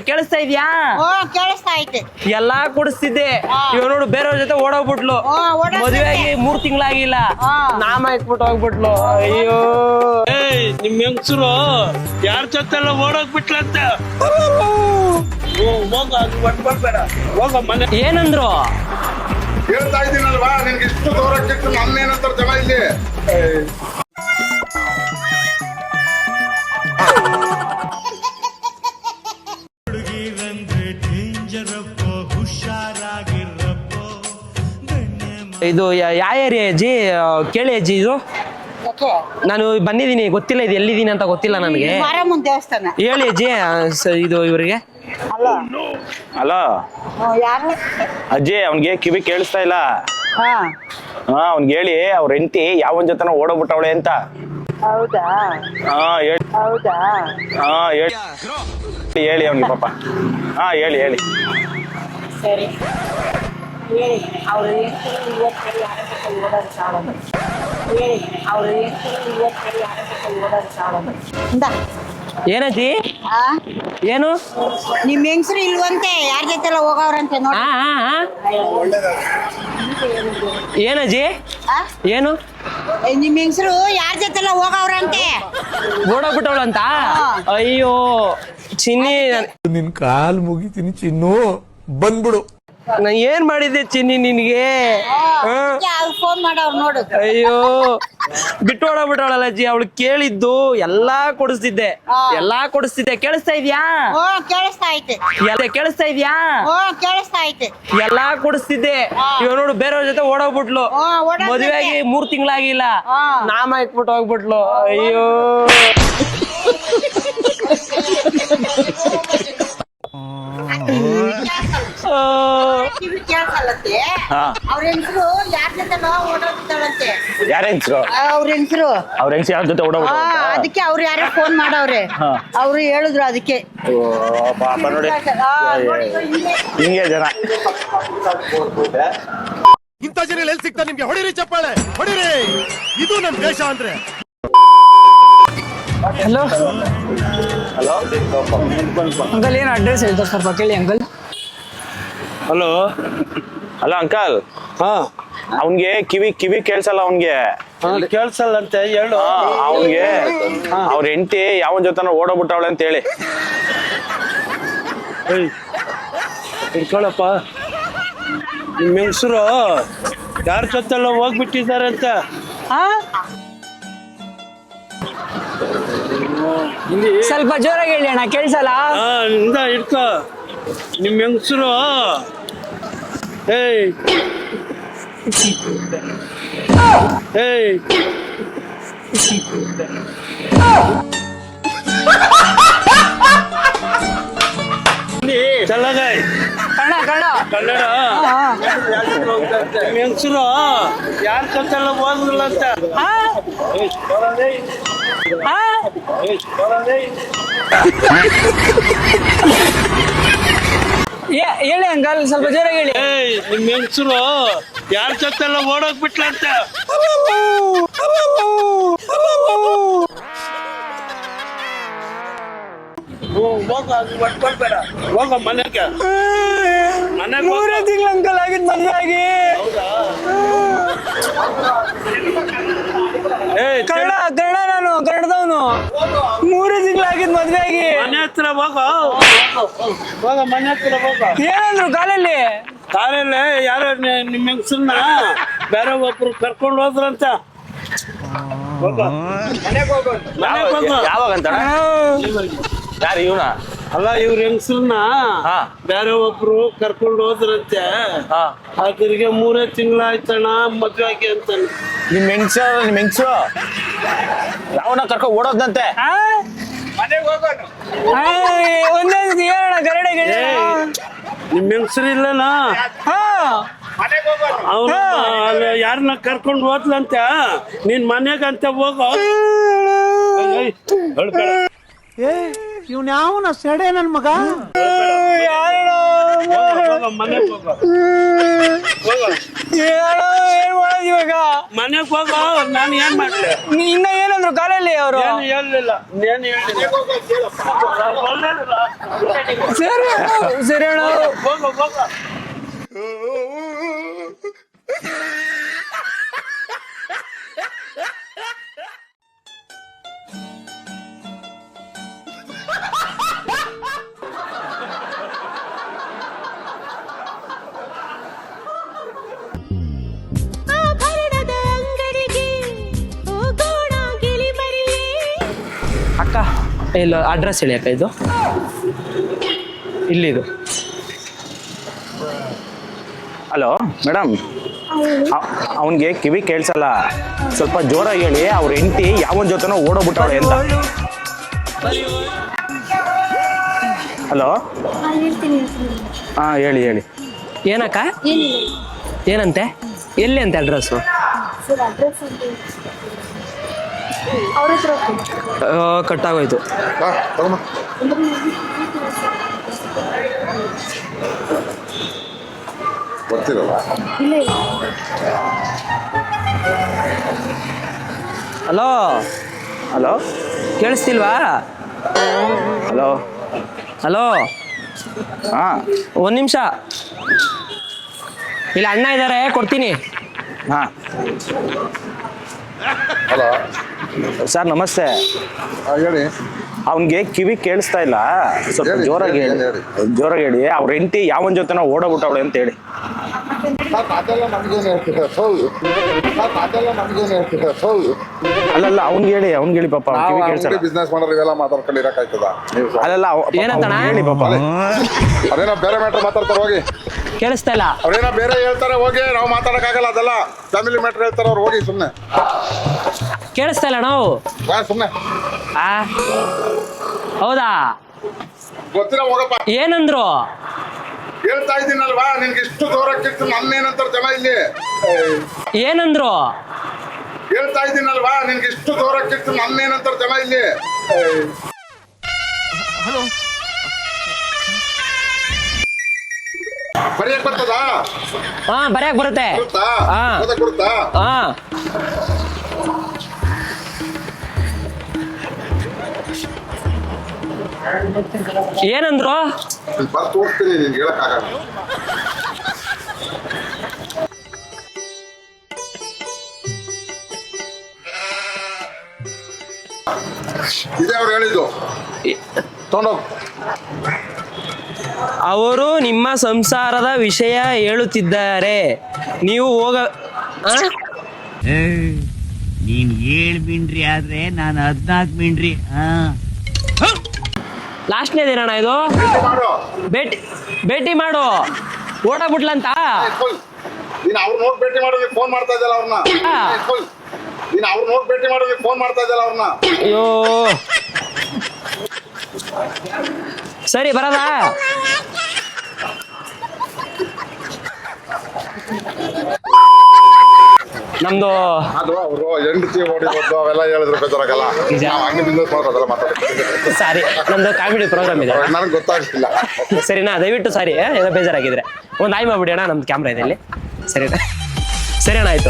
ಕೇಳಿಸ್ತಾ ಇದ್ಯಾ? ಕೇಳಿಸ್ತಾ ಐತೆ. ಎಲ್ಲಾ ಕೊಡಿಸ್ತಿದ್ದೆ. ಇವಾಗ ನೋಡು ಬೇರೆಯವ್ರ ಜೊತೆ ಓಡೋಗ್ಬಿಟ್ಲು. ಮದುವೆ ಆಗಿ 3 ತಿಂಗಳಾಗಿಲ್ಲ, ನಾಮ ಇಟ್ಬಿಟ್ಟು ಹೋಗ್ಬಿಟ್ಲು. ಅಯ್ಯೋ ನಿಮ್ ಹೆಂಗಸರು ಯಾರ ಜೊತೆ ಎಲ್ಲ ಓಡೋಗ್ಬಿಟ್ಲಂತ. ಹೋಗ ಮನೆ. ಏನಂದ್ರು? ಹೇಳ್ತಾ ಇದ್ದೀನಲ್ವಾ, ನಿನ್ಗೆ ಇಷ್ಟು ದೂರಕ್ಕಿಟ್ಟು ನಮ್ಮೇನಂತಾರೆ ಜನ ಇಲ್ಲಿ. ಇದು ಯಾವ ಏರಿಯಾ ಅಜ್ಜಿ? ಕೇಳಿ ಅಜ್ಜಿ, ಇದು ನಾನು ಬಂದಿದ್ದೀನಿ, ಗೊತ್ತಿಲ್ಲ ಇದು ಎಲ್ಲಿದ್ದೀನಿ ಅಂತ ಗೊತ್ತಿಲ್ಲ ನನಗೆ. ಮಾರಮ್ಮನ ದೇವಸ್ಥಾನ. ಹೇಳಿ ಅಜ್ಜಿ. ಇದು ಇವರಿಗೆ ಹಲೋ ಯಾರು? ಅಜ್ಜಿ, ಅವ್ನಿಗೆ ಕಿವಿ ಕೇಳಿಸ್ತಾ ಇಲ್ಲ. ಅವ್ನಿಗೆ ಹೇಳಿ ಅವ್ರ ಹೆಂಡತಿ ಯಾವನ್ ಜೊತೆನ ಓಡೋಗ್ಬಿಟ್ಟವಳೆ ಅಂತ. ಹೌದಾ? ಹೌದಾ? ಹೇಳಿ ಅವ್ನಿಗೆ ಪಾಪ. ಹೇಳಿ ಸರಿ ಹೇಳಿ. ಅವ್ರು ಏನಜ್ಜಿ? ಏನು ನಿಮ್ ಹೆಂಗಸ್ರು ಇಲ್ವಂತೆ, ಯಾರ ಜೊತೆ ಎಲ್ಲ ಹೋಗವ್ರಂತೆ ನೋಡಿ. ಏನಜ್ಜಿ? ಏನು ನಿಮ್ ಹೆಂಗಸ್ರು ಯಾರ ಜೊತೆ ಎಲ್ಲ ಹೋಗವ್ರಂತೆ? ಓಡೋಗ್ಬಿಟ್ಟವಳಂತ? ಅಯ್ಯೋ ಚಿನ್ನಿ, ನಿನ್ ಕಾಲ್ ಮುಗಿತೀನಿ ಚಿನ್ನು, ಬಂದ್ಬಿಡು. ನಾ ಏನ್ ಮಾಡಿದ್ದೆ ಚಿನ್ನಿ ನಿನ್ಗೆ? ಫೋನ್ ಮಾಡವ್ರು ನೋಡು. ಅಯ್ಯೋ ಬಿಟ್ಟು ಓಡೋಗ್ಬಿಟ್ಟವಳಲ್ಲ ಅಜ್ಜಿ. ಅವಳು ಕೇಳಿದ್ದು ಎಲ್ಲಾ ಕೊಡಿಸ್ತಿದ್ದೆ. ಕೇಳಿಸ್ತಾ ಇದ್ಯಾ? ಕೇಳಿಸ್ತಾ ಐತೆ. ಕೇಳಿಸ್ತಾ ಇದ್ಯಾ? ಕೇಳಿಸ್ತಾ ಐತೆ. ಎಲ್ಲಾ ಕೊಡಿಸ್ತಿದ್ದೆ. ಇವಾಗ ನೋಡು ಬೇರೆಯವ್ರ ಜೊತೆ ಓಡೋಗ್ಬಿಟ್ಲು. ಮದುವೆ ಆಗಿ 3 ತಿಂಗಳಾಗಿಲ್ಲ, ನಾಮ ಇಟ್ಬಿಟ್ಟು ಹೋಗ್ಬಿಟ್ಲು. ಅಯ್ಯೋ ಅವ್ರ ಹೆಂಗಸ್ರು ಯಾರ ಜೊತೆ ಓಡೋಗ್ತಾಳಂತೆ. ಯಾರ ಹೆಂಗಸರು? ಅವ್ರ ಹೆಂಗಸ್ರು ಯಾರ ಜೊತೆ ಓಡೋಗ್ಬಿಟ್ಟು? ಅದಕ್ಕೆ ಅವ್ರು ಯಾರೋ ಫೋನ್ ಮಾಡವ್ರೆ. ಅವ್ರು ಹೇಳಿದ್ರು ಅದಕ್ಕೆ. ಪಾಪ ನೋಡಿ, ಹಿಂಗೆ ಜನ. ಇಂಥ ಜನ ಎಲ್ಲಿ ಸಿಗ್ತಾರೆ ನಿಮ್ಗೆ? ಹೊಡಿರಿ ಚಪ್ಪಾಳೆ, ಹೊಡಿರಿ. ಇದು ನಮ್ ದೇಶ ಅಂದ್ರೆ. ಹಲೋ ಅಂಕಲ್, ಏನು ಅಡ್ರೆಸ್ ಹೇಳ್ತಾರೆ ಸ್ವಲ್ಪ ಕೇಳಿ ಅಂಕಲ್. Hello uncle. ಅವನ್ಗೆ ಕಿವಿ ಕೇಳ್ಸಲ್ಲ. ಅವ್ನ್ಗೆ ಕೇಳ್ಸಲ್ಲ ಅಂತ ಹೇಳು. ಅವ್ನ್ಗೆ ಅವ್ರ ಹೆಂಡತಿ ಯಾವನ್ ಜೊತೆನ ಓಡೋಗ್ಬಿಟ್ಟವಳೆ ಅಂತ ಹೇಳಿ. ಇಟ್ಕೊಳಪ್ಪ, ನಿಮ್ ಹೆಂಗಸರು ಯಾರ ಜೊತೆಲ್ಲ ಹೋಗ್ಬಿಟ್ಟಿದ್ದಾರೆ ಅಂತ. ಸ್ವಲ್ಪ ಜೋರಾಗಿ ಹೇಳಿ ಅಣ್ಣ, ಕೇಳಿಸಲ್ಲ. ಇಂದ ಇಟ್ಕೋ. ನಿಮ್ ಹೆಂಗಸರು ಚಲ್ಲಗಾಯ್ ಕನ್ನಡ. ನಿಮ್ ಹೆಂಗಸರು ಯಾರ ಜೊತೆಲ್ಲ ಹೋಗಲ್ಲ ಅಂತ. ಹೇಳಿ ಅಂಕಲ್, ಸ್ವಲ್ಪ ಜೋರಾಗಿ ಹೇಳಿ. ನಿಮ್ ಹೆಂಗಸರು ಯಾರ ಜೊತೆಲ್ಲ ಓಡೋಗ್ಬಿಟ್ಲಂತ. ಹೋಗ ಮನೆಗೆ. 3 ತಿಂಗಳು ಅಂಕಲ್ ಆಗಿದ್ ಮದುವೆ ಆಗಿ. ಕನ್ನಡ ನಾನು ಕನ್ನಡದವನು. 3 ತಿಂಗಳು ಆಗಿದ್ ಮದುವೆ ಆಗಿ. ಮನೆ ಹತ್ರ ಹೋಗ ಮನೆ ಹತ್ರ ಹೋಗ. ಏನಂದ್ರು ಕಾಲಲ್ಲಿ ಯಾರೋ ನಿಮ್ ಹೆಂಗಸನ್ನ ಬೇರೆ ಒಬ್ರು ಕರ್ಕೊಂಡು ಹೋದ್ರಂತ. ಯಾವಾಗಂತ? ಯಾರು ಇವನ? ಅಲ್ಲ, ಇವ್ರ ಹೆಂಗಸರನ್ನ ಬೇರೆ ಒಬ್ರು ಕರ್ಕೊಂಡು ಹೋದ್ರಂತೆ. ಅದ್ರಿಗೆ 3 ತಿಂಗಳಾಯ್ತಣ್ಣ ಮದ್ವೆ ಆಗಿ ಅಂತ. ನಿಮ್ ಹೆಂಗಸರು ಯಾವನ ಕರ್ಕೊಂಡು ಓಡೋದಂತೆ. ಒಂದೇ ಹೇಳೋಣ ಕನ್ನಡ. ನಿಮ್ ಹೆಂಗಸರು ಇಲ್ಲನಾ? ಅವ್ರು ಯಾರನ್ನ ಕರ್ಕೊಂಡು ಹೋದ್ಲಂತ. ನೀನ್ ಮನೆಗಂತ ಹೋಗೋ. ಇವ್ನ ಯಾವನ ಸೆಡೆ ನನ್ ಮಗ. ಮನೆಗೆ ಹೋಗೋ ಏನ್ ಮಾಡೋದು ಇವಾಗ? ಮನೆಗೆ ಹೋಗೋ. ನಾನು ಏನ್ ಮಾಡ್ಲಿ? ಇನ್ನ ಏನಂದ್ರು ಕಾಲಲ್ಲಿ ಅವರು? ಏನು ಹೇಳಲಿಲ್ಲ. ಏನು ಹೇಳಿಲ್ಲ. ಸರಿ ಸರಿ ಅಣ್ಣ. ಹೋಗೋ ಹೋಗೋ. ಆಭರಣದ ಅಂಗಡಿಗೆ ಹೋಗೋಣ ಗೆಳೆಮರಿಯೇ. ಅಕ್ಕ ಇಲ್ಲ ಅಡ್ರೆಸ್ ಹೇಳಿ ಅಕ್ಕ. ಇದು ಇಲ್ಲಿದು. ಹಲೋ ಮೇಡಮ್, ಅವನಿಗೆ ಕಿವಿ ಕೇಳಿಸಲ್ಲ, ಸ್ವಲ್ಪ ಜೋರಾಗಿ ಹೇಳಿ. ಅವ್ರ ಹೆಂಡತಿ ಯಾವನ್ ಜೊತೆನೋ ಓಡೋಗ್ಬಿಟ್ಟವಳೆ ಅಂತ. ಹಲೋ, ಹಾ ಹೇಳಿ ಹೇಳಿ. ಏನಕ್ಕ? ಏನಂತೆ? ಎಲ್ಲಿ ಅಂತೆ ಅಡ್ರೆಸ್ಸು? ಕಟ್ಟಾಗೋಯ್ತು. ಗೊತ್ತಿರಲ್ಲ. ಹಲೋ ಹಲೋ ಕೇಳಿಸ್ತಿಲ್ವಾ? ಹಲೋ ಹಲೋ ಹಾ, ಒಂದು ನಿಮಿಷ. ಇಲ್ಲ ಅಣ್ಣ ಇದ್ದಾರೆ, ಕೊಡ್ತೀನಿ. ಹಾ ಹಲೋ ಸರ್ ನಮಸ್ತೆ. ಹೇಳಿ. ಅವನಿಗೆ ಕಿವಿ ಕೇಳಿಸ್ತಾ ಇಲ್ಲ, ಸ್ವಲ್ಪ ಹೇಳಿ, ಜೋರಾಗಿ ಹೇಳಿ. ಹೇಳಿ. ಜೋರಾಗಿ ಹೇಳಿ. ಅವ್ರ ಹೆಂಡತಿ ಯಾವನ್ ಜೊತೆನೋ ಓಡೋಗ್ಬಿಟ್ಟವಳೆ ಅಂತ ಹೇಳಿ. ಅದೆಲ್ಲ ನಮ್ಗೇನು ಹೇಳ್ತೀರ? ಹೌದು ಅದೆಲ್ಲ ನಮ್ಗೇನು ಹೇಳ್ತೀರ? ಹೌದು ಅಲ್ಲಲ್ಲ ಅವ್ನ್ಗೆ ಹೇಳಿ, ಅವ್ನ್ಗೆ ಹೇಳಿ ಪಾಪ, ಅವ್ನ್ ಕಿವಿ ಕೇಳಿಸಲ್ಲ. ಬಿಸ್ನೆಸ್ ಮಾಡೋರು ಇವೆಲ್ಲ ಮಾತಾಡ್ಕೊಂಡು ಇರಕ್ಕಾಯ್ತದ? ಅಲ್ಲಲ್ಲ ಏನಂತಣ್ಣ? ಹೇಳಿ ಪಾಪ. ಅದೇನೋ ಬೇರೆ ಮ್ಯಾಟ್ರ್ ಮಾತಾಡ್ತಾರೆ, ಹೋಗಿ. ಕೇಳಿಸ್ತಾ ಇಲ್ಲ. ಅವ್ರೇನೋ ಬೇರೆ ಹೇಳ್ತಾರೆ, ಹೋಗಿ. ನಾವು ಮಾತಾಡಕ್ಕಾಗಲ್ಲ, ಅದೆಲ್ಲ ಫ್ಯಾಮಿಲಿ ಮ್ಯಾಟ್ರ್ ಹೇಳ್ತಾರೆ ಅವ್ರು, ಹೋಗಿ ಸುಮ್ಮನೆ. ಕೇಳಿಸ್ತಾ ಇಲ್ಲ ನಾವು. ಸುಮ್ಮನೆ ಆ ಹೌದಾ? ಗೊತ್ತಿಲ್ಲ, ಹೋಗಪ್ಪ. ಏನಂದ್ರು? ಹೇಳ್ತಾ ಇದ್ದೀನಲ್ವಾ, ನಿನ್ಗೆ ಇಷ್ಟು ದೂರಕ್ಕಿಟ್ಟು ನನ್ನೇನಂತಾರೆ ಜನ ಇಲ್ಲಿ? ಏನಂದ್ರು? ಹೇಳ್ತಾ ಇದ್ದೀನಲ್ವಾ, ನಿನ್ಗೆ ಇಷ್ಟು ದೂರಕ್ಕಿಟ್ಟು ನನ್ನೇನಂತಾರೆ ಜನ ಇಲ್ಲಿ? ಬರೆಯಕ್ ಬರ್ತದಾ? ಹಾ ಬರ್ಯಾಕ್ ಬರುತ್ತೆ. ಬರುತ್ತಾ? ಹಾ. ಓದಕ್ ಬರುತ್ತಾ? ಹಾ ಏನಂದ್ರು? ಬರ್ತು ಹೋಗ್ತೀನಿ, ನಿನ್ಗೆ ಹೇಳಕ್ಕಾಗಲ್ಲ. ಇದೇ ಅವ್ರು ಹೇಳಿದ್ದು, ತಗೊಂಡೋಗ್. ಅವರು ನಿಮ್ಮ ಸಂಸಾರದ ವಿಷಯ ಹೇಳುತ್ತಿದ್ದಾರೆ, ನೀವು ಹೋಗ. ಆ? ನೀನ್ 7 ಮಿಂಡ್ರಿ ಆದ್ರೆ ನಾನು 14 ಮಿಂಡ್ರಿ. ಲಾಸ್ಟ್ನೇ ದಿನಣ್ಣ ಇದು. ಮಾಡು. ಭೇಟಿ ಮಾಡು. ಓಡಾಗ್ಬಿಟ್ಲಂತ. ನೀನ್ ಅವ್ರು ನೋಡ್ ಭೇಟಿ ಮಾಡೋದಕ್ಕೆ ಫೋನ್ ಮಾಡ್ತಾ ಇದ್ದಲ್ಲ ಅವ್ರನ್ನ. ನೀನ್ ಅವ್ರು ನೋಡ್ ಭೇಟಿ ಮಾಡೋದಕ್ಕೆ ಫೋನ್ ಮಾಡ್ತಾ ಇದ್ದಲ್ಲ ಅವ್ರನ್ನ. ಅಯ್ಯೋ ಸರಿ ಬರದಾ? ನಮ್ದು ಅದು ಅವರು ಹೆಂಡತಿ ಓಡಿರೋದು ಅವೆಲ್ಲ ಹೇಳಿದ್ರು ಬೇಜಾರಾಗಲ್ಲ. ನಾವು ಹಂಗೆ ಬಿಸ್ನೆಸ್ ಮಾಡೋದಲ್ಲ ಮಾತಾಡ್ತೀವಿ. ಸಾರಿ, ನಮ್ದು ಕಾಮಿಡಿ ಪ್ರೋಗ್ರಾಮ್ ಇದೆ. ನನಗೆ ಗೊತ್ತಾಗ್ತಿಲ್ಲ. ಸರಿನಾ? ದಯವಿಟ್ಟು ಸಾರಿ, ಏನೋ ಬೇಜಾರಾಗಿದ್ರೆ ಒಂದು ಆಯ್ ಮಾಡ್ಬಿಡಿ ಅಣ್ಣ, ನಮ್ದು ಕ್ಯಾಮ್ರಾ ಇದೆ ಇಲ್ಲಿ. ಸರಿನಾ? ಸರಿ ಅಣ್ಣ, ಆಯ್ತು.